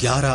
11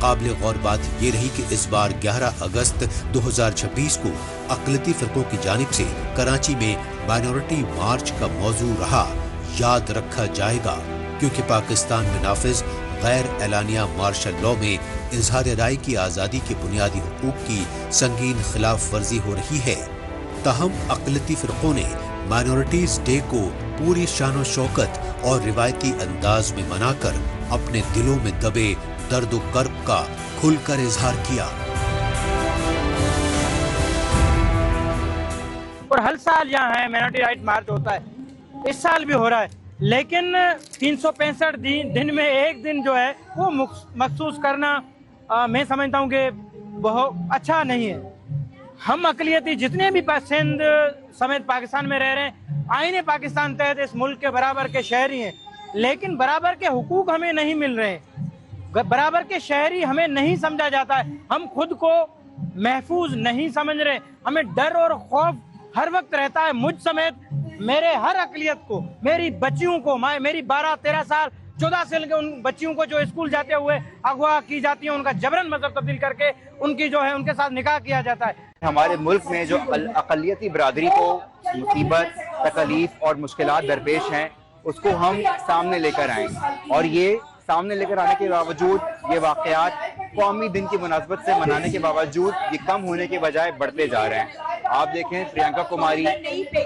قابل غور بات یہ رہی کہ اس بار 11 اگست 2026 کو اقلیتی فرقوں کی جانب سے کراچی میں مائنورٹی مارچ کا موضوع رہا یاد رکھا جائے گا، کیونکہ پاکستان میں نافذ غیر اعلانیہ مارشل لاء میں اظہار رائے کی آزادی کے بنیادی حقوق کی سنگین خلاف ورزی ہو رہی ہے۔ تاہم اقلیتی فرقوں نے مائنورٹیز ڈے کو پوری شان و شوکت اور روایتی انداز میں منا کر اپنے دلوں میں دبے درد و کرب کا کھل کر اظہار کیا۔ اور ہر سال یہاں ہے مائنورٹی رائٹ مارچ ہوتا ہے، اس سال بھی ہو رہا ہے، لیکن 365 دن میں ایک دن جو ہے وہ مخصوص کرنا میں سمجھتا ہوں کہ بہت اچھا نہیں ہے۔ ہم اقلیتی جتنے بھی سندھ سمیت پاکستان میں رہ رہے ہیں، آئین پاکستان تحت اس ملک کے برابر کے شہری ہیں، لیکن برابر کے حقوق ہمیں نہیں مل رہے، برابر کے شہری ہمیں نہیں سمجھا جاتا ہے، ہم خود کو محفوظ نہیں سمجھ رہے، ہمیں ڈر اور خوف ہر وقت رہتا ہے، مجھ سمیت میرے ہر اقلیت کو، میری بچیوں کو، میری 12-13 سال 14 سال کے ان بچیوں کو جو اسکول جاتے ہوئے اغوا کی جاتی ہیں، ان کا جبراً مذہب تبدیل کر کے ان کی جو ہے ان کے ساتھ نکاح کیا جاتا ہے۔ ہمارے ملک میں جو اقلیتی برادری کو مصیبت، تکلیف اور مشکلات درپیش ہیں، اس کو ہم سامنے لے کر آئیں، اور یہ سامنے لے کر آنے کے باوجود یہ واقعات قومی دن کی مناسبت سے منانے کے باوجود یہ کم ہونے کے بجائے بڑھتے جا رہے ہیں۔ آپ دیکھیں پرینکا کماری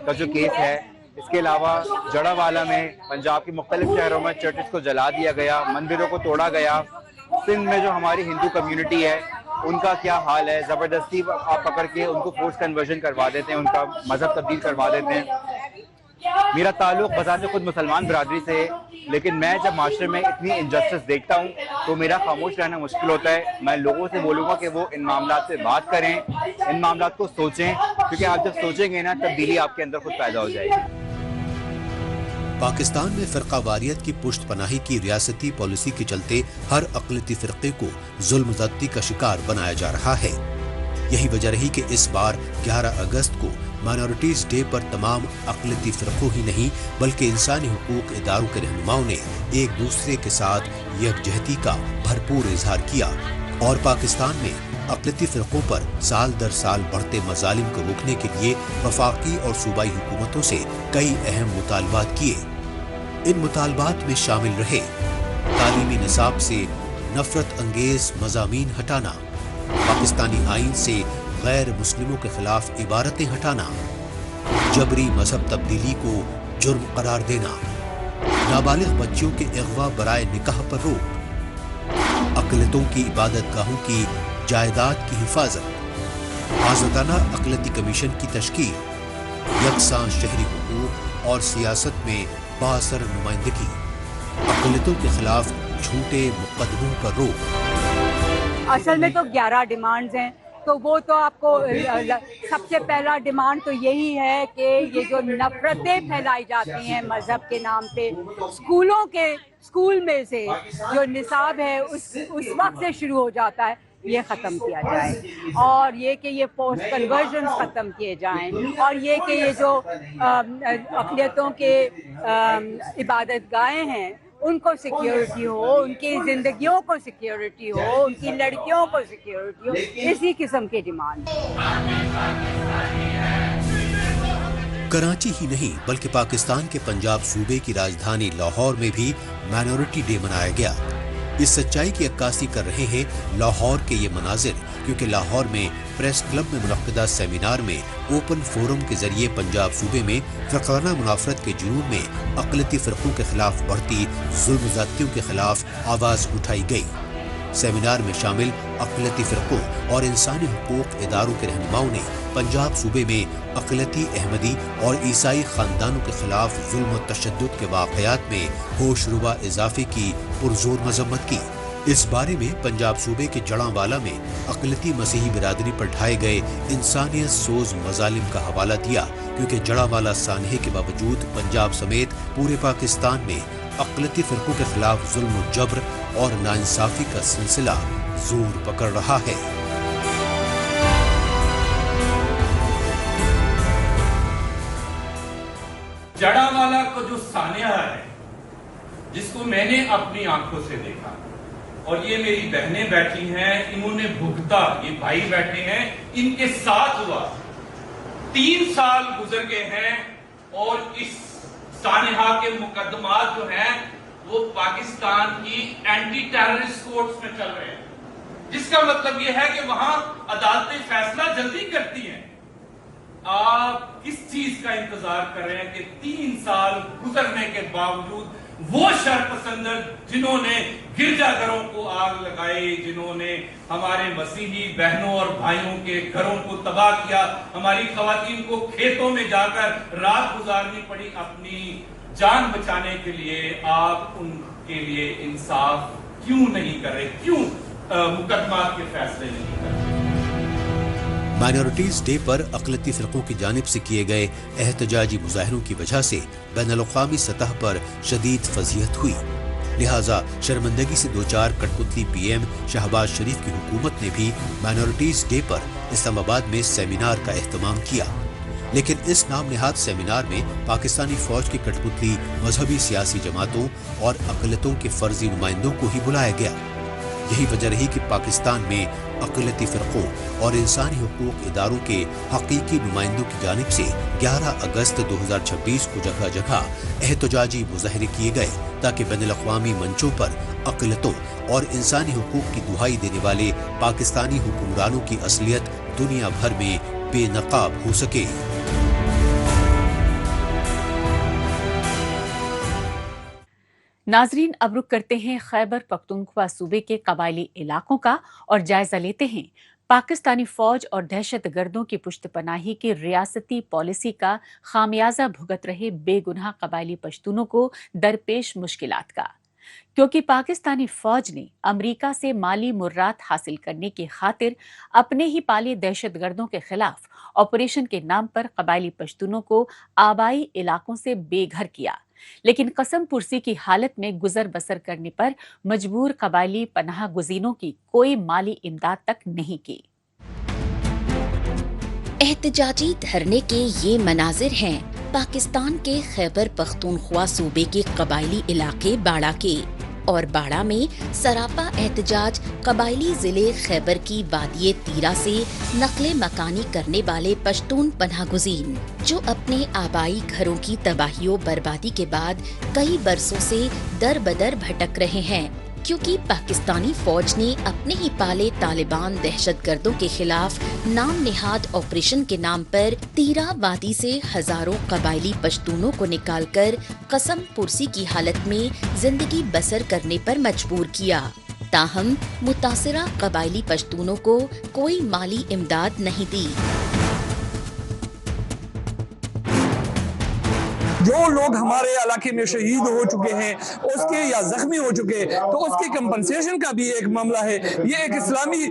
کا جو کیس ہے، اس کے علاوہ جڑا والا میں پنجاب کے مختلف شہروں میں چرچز کو جلا دیا گیا، مندروں کو توڑا گیا۔ سندھ میں جو ہماری ہندو کمیونٹی ہے ان کا کیا حال ہے، زبردستی آپ پکڑ کے ان کو فورس کنورژن کروا دیتے ہیں، ان کا مذہب تبدیل کروا دیتے ہیں۔ میرا تعلق بذات خود مسلمان برادری سے ہے، لیکن میں جب معاشرے میں اتنی انجسٹس دیکھتا ہوں تو میرا خاموش رہنا مشکل ہوتا ہے۔ میں لوگوں سے بولوں گا کہ وہ ان معاملات سے بات کریں، ان معاملات کو سوچیں، کیونکہ آپ جب سوچیں گے نا تبدیلی آپ کے اندر خود پیدا ہو جائے گی۔ پاکستان میں فرقہ واریت کی پشت پناہی کی ریاستی پالیسی کے چلتے ہر اقلیتی فرقے کو ظلم زیادتی کا شکار بنایا جا رہا ہے۔ یہی وجہ رہی کہ اس بار 11 اگست کو مائنورٹیز ڈے پر تمام اقلیتی فرقوں ہی نہیں بلکہ انسانی حقوق اداروں کے رہنماؤں نے ایک دوسرے کے ساتھ یکجہتی کا بھرپور اظہار کیا اور پاکستان میں اقلیتی فرقوں پر سال در سال بڑھتے مظالم کو روکنے کے لیے وفاقی اور صوبائی حکومتوں سے کئی اہم مطالبات کیے۔ ان مطالبات میں شامل رہے تعلیمی نصاب سے نفرت انگیز مضامین ہٹانا، پاکستانی آئین سے غیر مسلموں کے خلاف عبارتیں ہٹانا، جبری مذہب تبدیلی کو جرم قرار دینا، نابالغ بچیوں کے اغوا برائے نکاح پر روک، اقلیتوں کی عبادت گاہوں کی جائیداد کی حفاظت، آزادانہ اقلیتی کمیشن کی تشکیل، یکساں شہری حقوق اور سیاست میں بااثر نمائندگی، اقلیتوں کے خلاف جھوٹے مقدموں پر روک۔ اصل میں تو 11 ڈیمانڈز ہیں، تو وہ تو آپ کو سب سے پہلا ڈیمانڈ تو یہی ہے کہ یہ جو نفرتیں پھیلائی جاتی ہیں مذہب کے نام پہ، اسکول میں سے جو نصاب ہے اس وقت سے شروع ہو جاتا ہے، یہ ختم کیا جائے، اور یہ کہ یہ فورس کنورژن ختم کیے جائیں، اور یہ کہ یہ جو اقلیتوں کے عبادت گاہیں ہیں ان کو سیکیورٹی ہو، ان کی زندگیوں کو سیکیورٹی ہو، ان کی لڑکیوں کو سیکیورٹی ہو، اسی قسم کے ڈیمانڈ۔ کراچی ہی نہیں بلکہ پاکستان کے پنجاب صوبے کی راجدھانی لاہور میں بھی مائنورٹی ڈے منایا گیا۔ اس سچائی کی عکاسی کر رہے ہیں لاہور کے یہ مناظر، کیونکہ لاہور میں پریس کلب میں منعقدہ سیمینار میں اوپن فورم کے ذریعے پنجاب صوبے میں فرقانہ منافرت کے جنون میں اقلیتی فرقوں کے خلاف بڑھتی ظلم زیادتیوں کے خلاف آواز اٹھائی گئی۔ سیمینار میں شامل اقلیتی فرقوں اور انسانی حقوق اداروں کے رہنماؤں نے پنجاب صوبے میں اقلیتی احمدی اور عیسائی خاندانوں کے خلاف ظلم و تشدد کے واقعات میں ہوش ربا اضافے کی پرزور مذمت کی۔ اس بارے میں پنجاب صوبے کے جڑاں والا میں اقلیتی مسیحی برادری پر ڈھائے گئے انسانیت سوز مظالم کا حوالہ دیا، کیونکہ جڑاں والا سانحے کے باوجود پنجاب سمیت پورے پاکستان میں اقلیتی فرقوں کے خلاف ظلم و جبر اور ناانصافی کا سلسلہ زور پکڑ رہا ہے۔ جڑا والا کا جو سانحہ ہے، جس کو میں نے اپنی آنکھوں سے دیکھا، اور یہ میری بہنیں بیٹھی ہیں، انہوں نے بھگتا، یہ بھائی بیٹھے ہیں، ان کے ساتھ ہوا۔ 3 سال گزر گئے ہیں اور اس سانحہ کے مقدمات جو ہیں وہ پاکستان کی اینٹی ٹیررسٹ کورٹس میں چل رہے ہیں، جس کا مطلب یہ ہے کہ وہاں عدالتیں فیصلہ جلدی کرتی ہیں۔ آپ کس چیز کا انتظار کر رہے ہیں کہ 3 سال گزرنے کے باوجود وہ شرپسندر جنہوں نے گرجا گھروں کو آگ لگائی، جنہوں نے ہمارے مسیحی بہنوں اور بھائیوں کے گھروں کو تباہ کیا، ہماری خواتین کو کھیتوں میں جا کر رات گزارنی پڑی اپنی جان بچانے کے لیے، آپ ان کے لیے انصاف کیوں نہیں کر رہے؟ کیوں مقدمات کے فیصلے نہیں کر رہے؟ مائنورٹیز ڈے پر اقلیتی فرقوں کی جانب سے کیے گئے احتجاجی مظاہروں کی وجہ سے بین الاقوامی سطح پر شدید فضیحت ہوئی، لہٰذا شرمندگی سے دوچار کٹپتلی پی ایم شہباز شریف کی حکومت نے بھی مائنورٹیز ڈے پر اسلام آباد میں سیمینار کا اہتمام کیا، لیکن اس نام نہاد سیمینار میں پاکستانی فوج کی کٹپتلی مذہبی سیاسی جماعتوں اور اقلیتوں کے فرضی نمائندوں کو ہی بلایا گیا۔ یہی وجہ رہی کہ پاکستان میں اقلیتی فرقوں اور انسانی حقوق اداروں کے حقیقی نمائندوں کی جانب سے 11 اگست 2026 کو جگہ جگہ احتجاجی مظاہرے کیے گئے تاکہ بین الاقوامی منچوں پر اقلیتوں اور انسانی حقوق کی دہائی دینے والے پاکستانی حکمرانوں کی اصلیت دنیا بھر میں بے نقاب ہو سکے۔ ناظرین، اب رخ کرتے ہیں خیبر پختونخوا صوبے کے قبائلی علاقوں کا اور جائزہ لیتے ہیں پاکستانی فوج اور دہشت گردوں کی پشت پناہی کی ریاستی پالیسی کا خامیازہ بھگت رہے بے گناہ قبائلی پشتونوں کو درپیش مشکلات کا، کیونکہ پاکستانی فوج نے امریکہ سے مالی مرات حاصل کرنے کی خاطر اپنے ہی پالے دہشت گردوں کے خلاف آپریشن کے نام پر قبائلی پشتونوں کو آبائی علاقوں سے بے گھر کیا، لیکن قسم پرسی کی حالت میں گزر بسر کرنے پر مجبور قبائلی پناہ گزینوں کی کوئی مالی امداد تک نہیں کی۔ احتجاجی دھرنے کے یہ مناظر ہیں پاکستان کے خیبر پختونخوا صوبے کے قبائلی علاقے باڑہ کے، اور باڑہ میں سراپا احتجاج قبائلی ضلع خیبر کی وادی تیرا سے نقل مکانی کرنے والے پشتون پناہ گزین، جو اپنے آبائی گھروں کی تباہی و بربادی کے بعد کئی برسوں سے در بدر بھٹک رہے ہیں، کیونکہ پاکستانی فوج نے اپنے ہی پالے طالبان دہشت گردوں کے خلاف نام نہاد آپریشن کے نام پر تیرا وادی سے ہزاروں قبائلی پشتونوں کو نکال کر قسم پرسی کی حالت میں زندگی بسر کرنے پر مجبور کیا، تاہم متاثرہ قبائلی پشتونوں کو کوئی مالی امداد نہیں دی۔ جو لوگ ہمارے علاقے میں شہید ہو چکے ہیں اس کے یا زخمی ہو چکے تو اس کے کمپنسیشن کا بھی ایک معاملہ ہے، یہ ایک اسلامی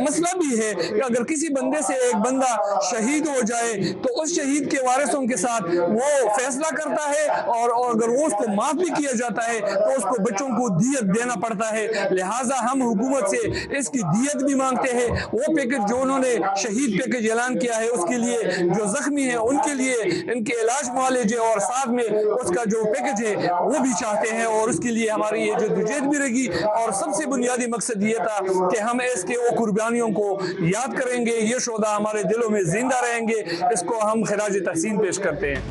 مسئلہ بھی ہے کہ اگر کسی بندے سے ایک بندہ شہید ہو جائے تو اس شہید کے وارثوں کے ساتھ وہ فیصلہ کرتا ہے، اور اگر وہ اس کو معاف بھی کیا جاتا ہے تو اس کو بچوں کو دیت دینا پڑتا ہے، لہٰذا ہم حکومت سے اس کی دیت بھی مانگتے ہیں۔ وہ پیکج جو انہوں نے شہید پیکج اعلان کیا ہے اس کے لیے جو زخمی ہیں ان کے لیے ان کے علاج معالجے اور ساتھ میں اس کا جو پیکج ہے وہ بھی چاہتے ہیں، اور اس کے لیے ہماری یہ جدوجہد بھی رہے گی، اور سب سے بنیادی مقصد یہ تھا کہ ہم اس کے وہ قربانیوں کو یاد کریں گے، یہ شہداء ہمارے دلوں میں زندہ رہیں گے، اس کو ہم خراج تحسین پیش کرتے ہیں۔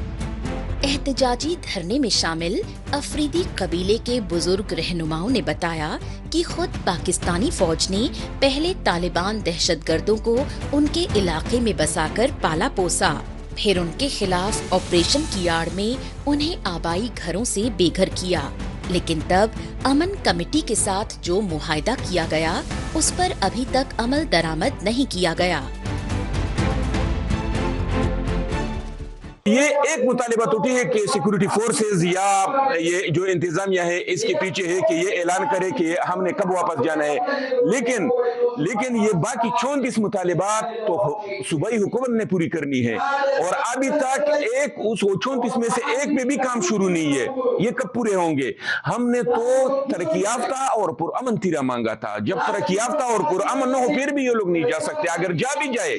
احتجاجی دھرنے میں شامل افریدی قبیلے کے بزرگ رہنماؤں نے بتایا کہ خود پاکستانی فوج نے پہلے طالبان دہشت گردوں کو ان کے علاقے میں بسا کر پالا پوسا، پھر ان کے خلاف آپریشن کی آڑ میں انہیں آبائی گھروں سے بے گھر کیا، لیکن تب امن کمیٹی کے ساتھ جو معاہدہ کیا گیا اس پر ابھی تک عمل درآمد نہیں کیا گیا۔ یہ ایک مطالبہ اٹھی ہے کہ سیکورٹی فورسز یا یہ جو انتظامیہ ہے اس کے پیچھے ہے کہ یہ اعلان کرے کہ ہم نے کب واپس جانا ہے، لیکن یہ باقی 34 مطالبات تو صوبائی حکومت نے پوری کرنی ہے، اور ابھی تک اس 34 میں سے ایک پہ بھی کام شروع نہیں ہے، یہ کب پورے ہوں گے؟ ہم نے تو ترقی یافتہ اور پرامن تیرا مانگا تھا، جب ترقی یافتہ اور پرامن نہ ہو پھر بھی یہ لوگ نہیں جا سکتے، اگر جا بھی جائے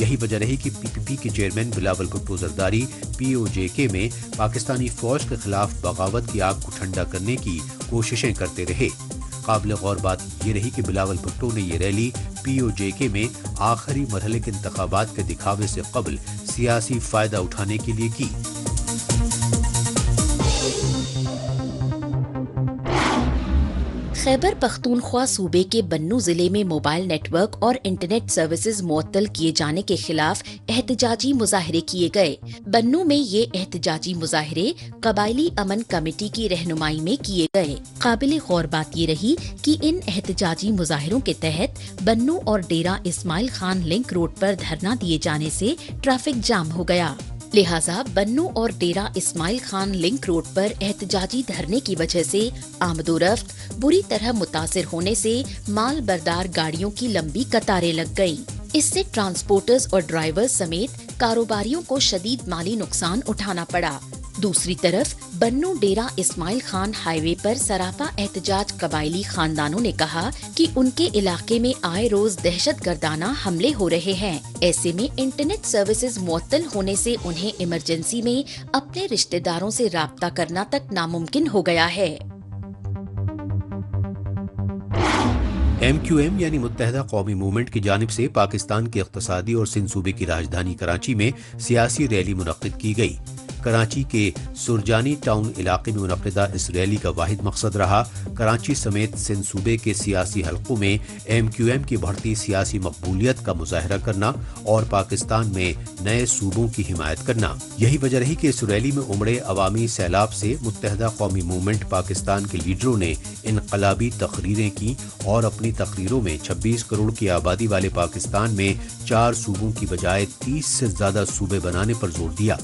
یہی وجہ رہی کہ پی پی پی کے چیئرمین بلاول بھٹو زرداری POJK میں پاکستانی فوج کے خلاف بغاوت کی آگ کو ٹھنڈا کرنے کی کوششیں کرتے رہے۔ قابل غور بات یہ رہی کہ بلاول بھٹو نے یہ ریلی POJK میں آخری مرحلے کے انتخابات کے دکھاوے سے قبل سیاسی فائدہ اٹھانے کے لیے کی۔ خیبر پختونخوا صوبے کے بنوں ضلع میں موبائل نیٹ ورک اور انٹرنیٹ سروسز معطل کیے جانے کے خلاف احتجاجی مظاہرے کیے گئے۔ بنوں میں یہ احتجاجی مظاہرے قبائلی امن کمیٹی کی رہنمائی میں کیے گئے۔ قابل غور بات یہ رہی کہ ان احتجاجی مظاہروں کے تحت بنوں اور ڈیرہ اسماعیل خان لنک روڈ پر دھرنا دیے جانے سے ٹریفک جام ہو گیا، لہٰذا بنوں اور ڈیرہ اسماعیل خان لنک روڈ پر احتجاجی دھرنے کی وجہ سے آمد و رفت بری طرح متاثر ہونے سے مال بردار گاڑیوں کی لمبی قطاریں لگ گئیں۔ اس سے ٹرانسپورٹرز اور ڈرائیور سمیت کاروباریوں کو شدید مالی نقصان اٹھانا پڑا۔ دوسری طرف بنوں ڈیرہ اسماعیل خان ہائی وے پر سراپا احتجاج قبائلی خاندانوں نے کہا کہ ان کے علاقے میں آئے روز دہشت گردانہ حملے ہو رہے ہیں، ایسے میں انٹرنیٹ سروسز معطل ہونے سے انہیں ایمرجنسی میں اپنے رشتہ داروں سے رابطہ کرنا تک ناممکن ہو گیا ہے۔ MQM یعنی متحدہ قومی موومنٹ کی جانب سے پاکستان کے اقتصادی اور سندھ صوبے کی راجدھانی کراچی میں سیاسی ریلی منعقد کی گئی۔ کراچی کے سرجانی ٹاؤن علاقے میں منعقدہ اس ریلی کا واحد مقصد رہا کراچی سمیت سندھ صوبے کے سیاسی حلقوں میں MQM کی بڑھتی سیاسی مقبولیت کا مظاہرہ کرنا اور پاکستان میں نئے صوبوں کی حمایت کرنا۔ یہی وجہ رہی کہ اس ریلی میں امڑے عوامی سیلاب سے متحدہ قومی موومنٹ پاکستان کے لیڈروں نے انقلابی تقریریں کی اور اپنی تقریروں میں 26 کروڑ کی آبادی والے پاکستان میں 4 صوبوں کی بجائے 30 سے زیادہ صوبے بنانے پر زور دیا۔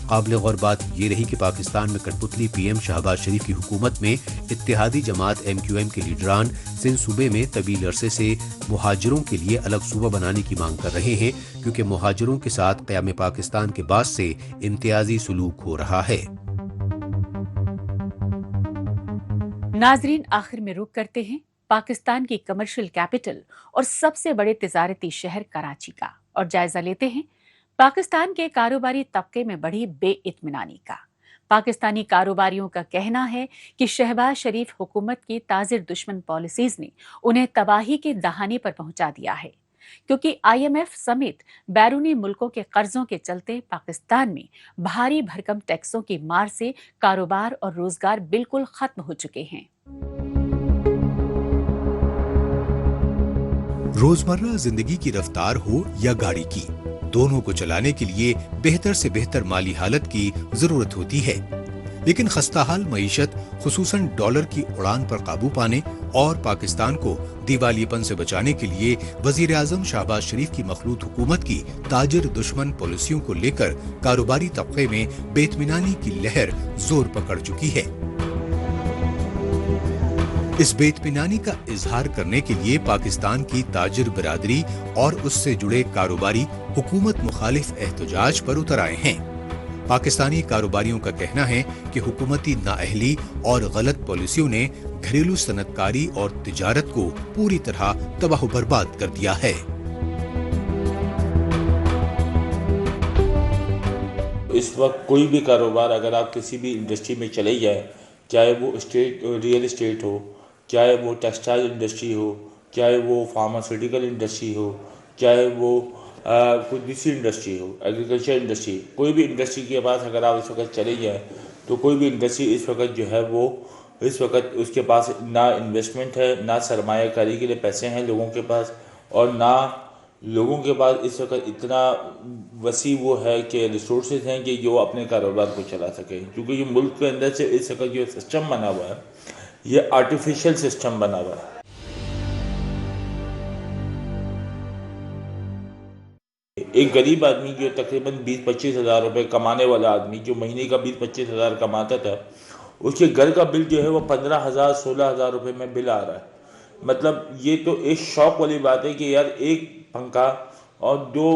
قابل غور بات یہ رہی کہ پاکستان میں کٹ پتلی PM شہباز شریف کی حکومت میں اتحادی جماعت MQM کے لیڈران سندھ صوبے میں طویل عرصے سے مہاجروں کے لیے الگ صوبہ بنانے کی مانگ کر رہے ہیں، کیونکہ مہاجروں کے ساتھ قیام پاکستان کے بعد سے امتیازی سلوک ہو رہا ہے۔ ناظرین، آخر میں رک کرتے ہیں پاکستان کی کمرشل کیپٹل اور سب سے بڑے تجارتی شہر کراچی کا، اور جائزہ لیتے ہیں پاکستان کے کاروباری طبقے میں بڑھی بے اطمینانی کا۔ پاکستانی کاروباریوں کا کہنا ہے کہ شہباز شریف حکومت کی تاجر دشمن پالیسیز نے انہیں تباہی کے دہانے پر پہنچا دیا ہے، کیونکہ IMF سمیت بیرونی ملکوں کے قرضوں کے چلتے پاکستان میں بھاری بھرکم ٹیکسوں کی مار سے کاروبار اور روزگار بالکل ختم ہو چکے ہیں۔ روزمرہ زندگی کی رفتار ہو یا گاڑی کی، دونوں کو چلانے کے لیے بہتر سے بہتر مالی حالت کی ضرورت ہوتی ہے، لیکن خستہ حال معیشت خصوصاً ڈالر کی اڑان پر قابو پانے اور پاکستان کو دیوالیے پن سے بچانے کے لیے وزیر اعظم شہباز شریف کی مخلوط حکومت کی تاجر دشمن پالیسیوں کو لے کر کاروباری طبقے میں بے اطمینانی کی لہر زور پکڑ چکی ہے۔ اس بے اطمینانی کا اظہار کرنے کے لیے پاکستان کی تاجر برادری اور اس سے جڑے کاروباری حکومت مخالف احتجاج پر اتر آئے ہیں۔ پاکستانی کاروباریوں کا کہنا ہے کہ حکومتی نااہلی اور غلط پالیسیوں نے گھریلو صنعت کاری اور تجارت کو پوری طرح تباہ و برباد کر دیا ہے۔ اس وقت کوئی بھی کاروبار اگر آپ کسی بھی انڈسٹری میں چلے جائیں، چاہے وہ ریئل اسٹیٹ ہو، چاہے وہ ٹیکسٹائل انڈسٹری ہو، چاہے وہ فارماسیوٹیکل انڈسٹری ہو، چاہے وہ کوئی دوسری انڈسٹری ہو، ایگریکلچر انڈسٹری، کوئی بھی انڈسٹری کے پاس اگر آپ اس وقت چلے جائیں تو کوئی بھی انڈسٹری اس وقت جو ہے وہ اس وقت اس کے پاس نہ انویسٹمنٹ ہے، نہ سرمایہ کاری کے لیے پیسے ہیں لوگوں کے پاس، اور نہ لوگوں کے پاس اس وقت اتنا وسیع وہ ہے کہ ریسورسز ہیں کہ جو اپنے کاروبار کو چلا سکے، کیونکہ یہ ملک کے اندر سے اس وقت جو سسٹم بنا ہوا ہے یہ آرٹیفیشل سسٹم بنا ہوا ہے۔ ایک غریب آدمی جو تقریباً 20-25 ہزار روپے کمانے والا آدمی جو مہینے کا 20-25 ہزار کماتا تھا، اس کے گھر کا بل جو ہے وہ 15,000-16,000 روپے میں بل آ رہا ہے۔ مطلب یہ تو ایک شوق والی بات ہے کہ یار ایک پنکھا اور 2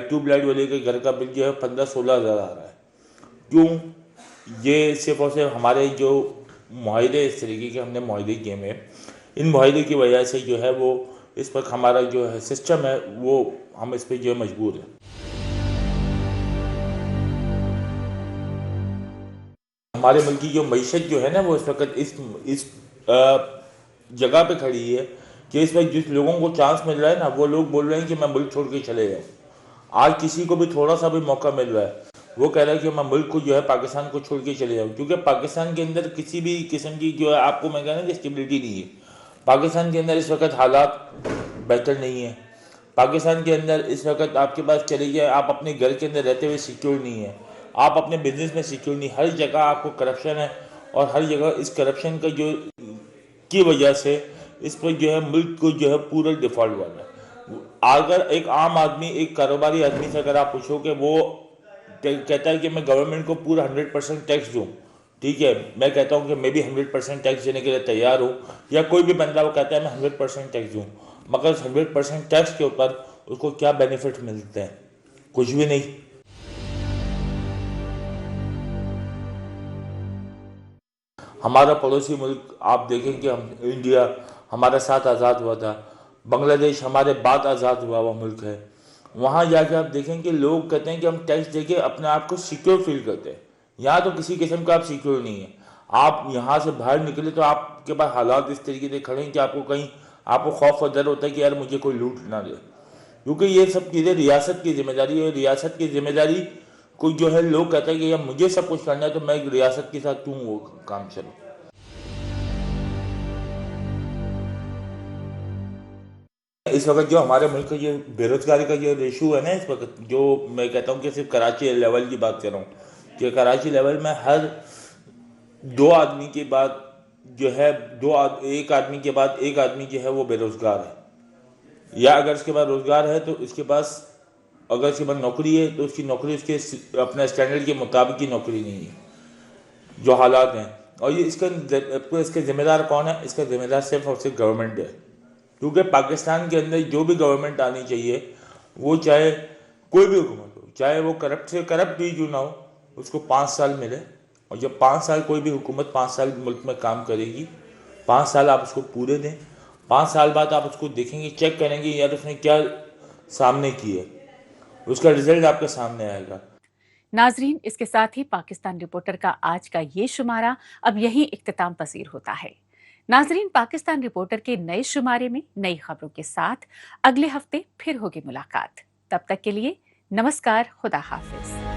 ٹیوب لائٹ والے کے گھر کا بل جو ہے 15-16 ہزار آ رہا ہے۔ کیوں؟ یہ صرف اور صرف ہمارے جو معاہدے اس طریقے کے ہم نے معاہدے کیے ہیں، ان معاہدے کی وجہ سے جو ہے وہ اس وقت ہمارا جو ہے سسٹم ہے وہ ہم اس پہ جو ہے مجبور ہیں. ہمارے ملک کی جو معیشت جو ہے نا وہ اس وقت اس جگہ پہ کھڑی ہے کہ اس وقت جس لوگوں کو چانس مل رہا ہے نا وہ لوگ بول رہے ہیں کہ میں ملک چھوڑ کے چلے جاؤں. آج کسی کو بھی تھوڑا سا بھی موقع مل رہا ہے وہ کہہ رہا ہے کہ میں ملک کو جو ہے پاکستان کو چھوڑ کے چلے جاؤں, کیونکہ پاکستان کے اندر کسی بھی قسم کی جو ہے آپ کو میں کہہ رہا ہوں کہ اسٹیبلٹی نہیں ہے. پاکستان کے اندر اس وقت حالات بہتر نہیں ہیں. پاکستان کے اندر اس وقت آپ کے پاس چلے جائے آپ اپنے گھر کے اندر رہتے ہوئے سیکیور نہیں ہے, آپ اپنے بزنس میں سیکیور نہیں. ہر جگہ آپ کو کرپشن ہے اور ہر جگہ اس کرپشن کا جو کی وجہ سے اس پر جو ہے ملک کو جو ہے پورا ڈیفالٹ ہوا ہے. اگر ایک عام آدمی ایک کاروباری آدمی سے اگر آپ پوچھو کہ وہ کہتا ہے کہ میں گورنمنٹ کو پورا 100% ٹیکس دوں, ٹھیک ہے, میں کہتا ہوں کہ میں بھی 100% ٹیکس دینے کے لیے تیار ہوں, یا کوئی بھی بندہ وہ کہتا ہے میں 100% ٹیکس دوں, مگر 100% ٹیکس کے اوپر اس کو کیا بینیفٹ ملتے ہیں؟ کچھ بھی نہیں. ہمارا پڑوسی ملک آپ دیکھیں کہ انڈیا ہمارا ساتھ آزاد ہوا تھا, بنگلہ دیش ہمارے بعد آزاد ہوا ہوا ملک ہے. وہاں جا کے آپ دیکھیں کہ لوگ کہتے ہیں کہ ہم ٹیکس دے کے اپنے آپ کو سیکیور فیل کرتے ہیں. یہاں تو کسی قسم کا آپ سیکیور نہیں ہیں. آپ یہاں سے باہر نکلے تو آپ کے پاس حالات اس طریقے سے کھڑے ہیں کہ آپ کو کہیں آپ کو خوف اور ڈر ہوتا ہے کہ یار مجھے کوئی لوٹ نہ دے, کیونکہ یہ سب چیزیں ریاست کی ذمہ داری ہے. اور ریاست کی ذمہ داری کو جو ہے لوگ کہتے ہیں کہ یار مجھے سب کچھ کرنا ہے تو میں ریاست کے ساتھ کیوں وہ کام چلوں. اس وقت جو ہمارے ملک کا یہ بے روزگاری کا جو ریشو ہے نا اس وقت, جو میں کہتا ہوں کہ صرف کراچی لیول کی بات کر رہا ہوں کہ کراچی لیول میں ہر 2 آدمی کے بعد جو ہے ایک آدمی کے بعد ایک آدمی جو ہے وہ بے روزگار ہے, یا اگر اس کے بعد روزگار ہے تو اس کے پاس اگر اس کے بعد نوکری ہے تو اس کی نوکری اس کے اپنے اسٹینڈرڈ کے مطابق کی نوکری نہیں ہے. جو حالات ہیں, اور یہ اس کے ذمہ دار کون ہے؟ اس کا ذمہ دار صرف اور صرف گورنمنٹ ہے. کیونکہ پاکستان کے اندر جو بھی گورنمنٹ آنی چاہیے وہ چاہے کوئی بھی حکومت ہو, چاہے وہ کرپٹ سے کرپٹ بھی کیوں نہ ہو, اس کو 5 سال ملے. اور جب 5 سال کوئی بھی حکومت 5 سال ملک میں کام کرے گی, 5 سال آپ اس کو پورے دیں, 5 سال بعد آپ اس کو دیکھیں گے, چیک کریں گے یار اس نے کیا سامنے کی ہے, اس کا رزلٹ آپ کے سامنے آئے گا. ناظرین, اس کے ساتھ ہی پاکستان رپورٹر کا آج کا یہ شمارہ اب یہیں اختتام پذیر ہوتا ہے. ناظرین, پاکستان رپورٹر کے نئے شمارے میں نئی خبروں کے ساتھ اگلے ہفتے پھر ہوگی ملاقات. تب تک کے لیے نمسکار, خدا حافظ.